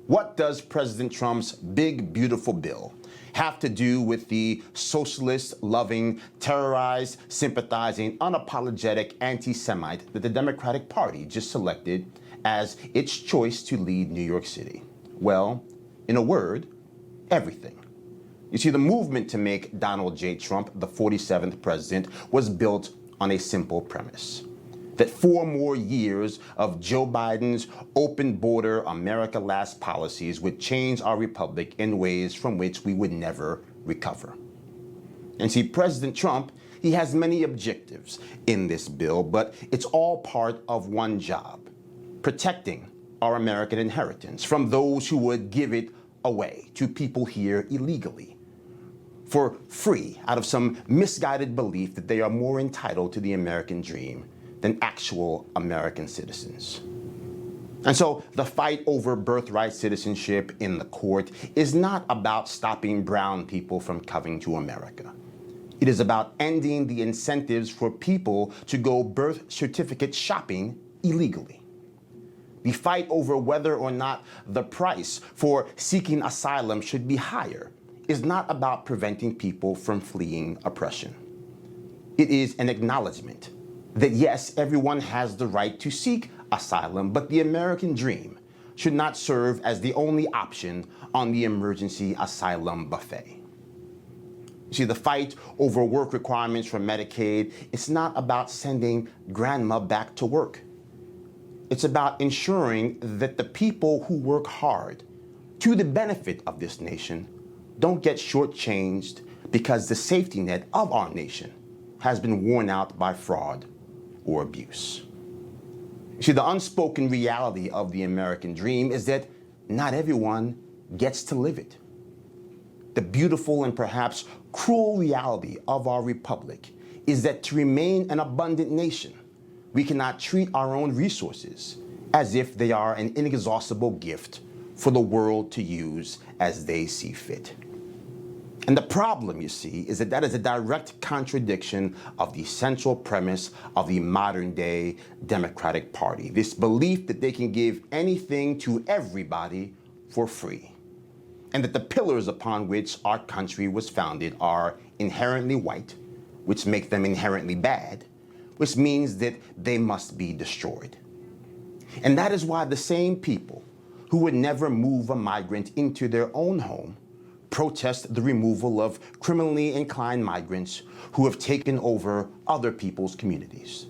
What does President Trump's big, beautiful bill have to do with the socialist-loving, terrorized, sympathizing, unapologetic anti-Semite that the Democratic Party just selected as its choice to lead New York City? Well, in a word, everything. You see, the movement to make Donald J. Trump the 47th president was built on a simple premise: that 4 more years of Joe Biden's open border, America Last policies would change our republic in ways from which we would never recover. And see, President Trump, he has many objectives in this bill, but it's all part of one job: protecting our American inheritance from those who would give it away to people here illegally, for free, out of some misguided belief that they are more entitled to the American dream than actual American citizens. And so the fight over birthright citizenship in the court is not about stopping brown people from coming to America. It is about ending the incentives for people to go birth certificate shopping illegally. The fight over whether or not the price for seeking asylum should be higher is not about preventing people from fleeing oppression. It is an acknowledgement that yes, everyone has the right to seek asylum, but the American dream should not serve as the only option on the emergency asylum buffet. See, the fight over work requirements for Medicaid, it's not about sending grandma back to work. It's about ensuring that the people who work hard to the benefit of this nation don't get shortchanged because the safety net of our nation has been worn out by fraud or abuse. See, the unspoken reality of the American dream is that not everyone gets to live it. The beautiful and perhaps cruel reality of our republic is that to remain an abundant nation, we cannot treat our own resources as if they are an inexhaustible gift for the world to use as they see fit. And the problem, you see, is that that is a direct contradiction of the central premise of the modern-day Democratic Party, this belief that they can give anything to everybody for free, and that the pillars upon which our country was founded are inherently white, which make them inherently bad, which means that they must be destroyed. And that is why the same people who would never move a migrant into their own home protest the removal of criminally inclined migrants who have taken over other people's communities.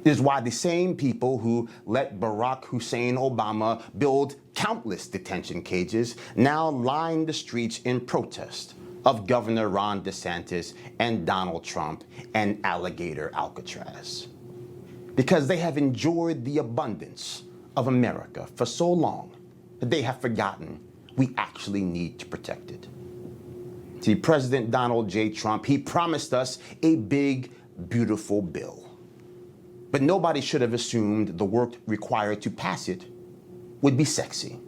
It is why the same people who let Barack Hussein Obama build countless detention cages now line the streets in protest of Governor Ron DeSantis and Donald Trump and Alligator Alcatraz. Because they have enjoyed the abundance of America for so long that they have forgotten we actually need to protect it. See, President Donald J. Trump, he promised us a big, beautiful bill. But nobody should have assumed the work required to pass it would be sexy.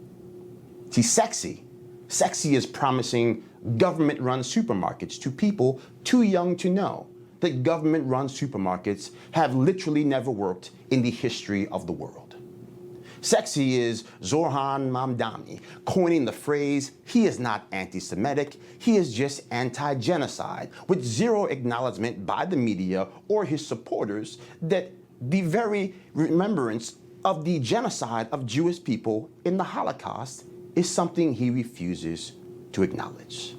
See, sexy is promising government-run supermarkets to people too young to know that government-run supermarkets have literally never worked in the history of the world. Sexy is Zohran Mamdani coining the phrase, "He is not anti-Semitic, he is just anti-genocide," with zero acknowledgement by the media or his supporters that the very remembrance of the genocide of Jewish people in the Holocaust is something he refuses to acknowledge.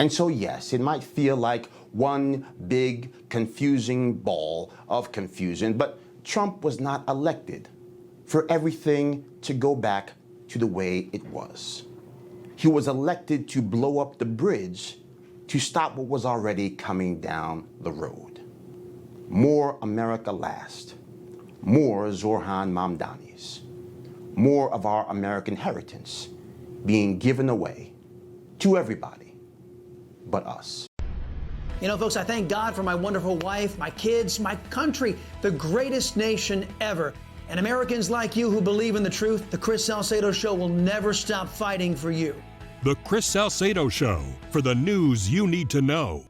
And so yes, it might feel like one big confusing ball of confusion, but Trump was not elected for everything to go back to the way it was. He was elected to blow up the bridge to stop what was already coming down the road. More America Last, more Zohran Mamdanis, more of our American inheritance being given away to everybody but us. You know, folks, I thank God for my wonderful wife, my kids, my country, the greatest nation ever. And Americans like you who believe in the truth, the Chris Salcedo Show will never stop fighting for you. The Chris Salcedo Show, for the news you need to know.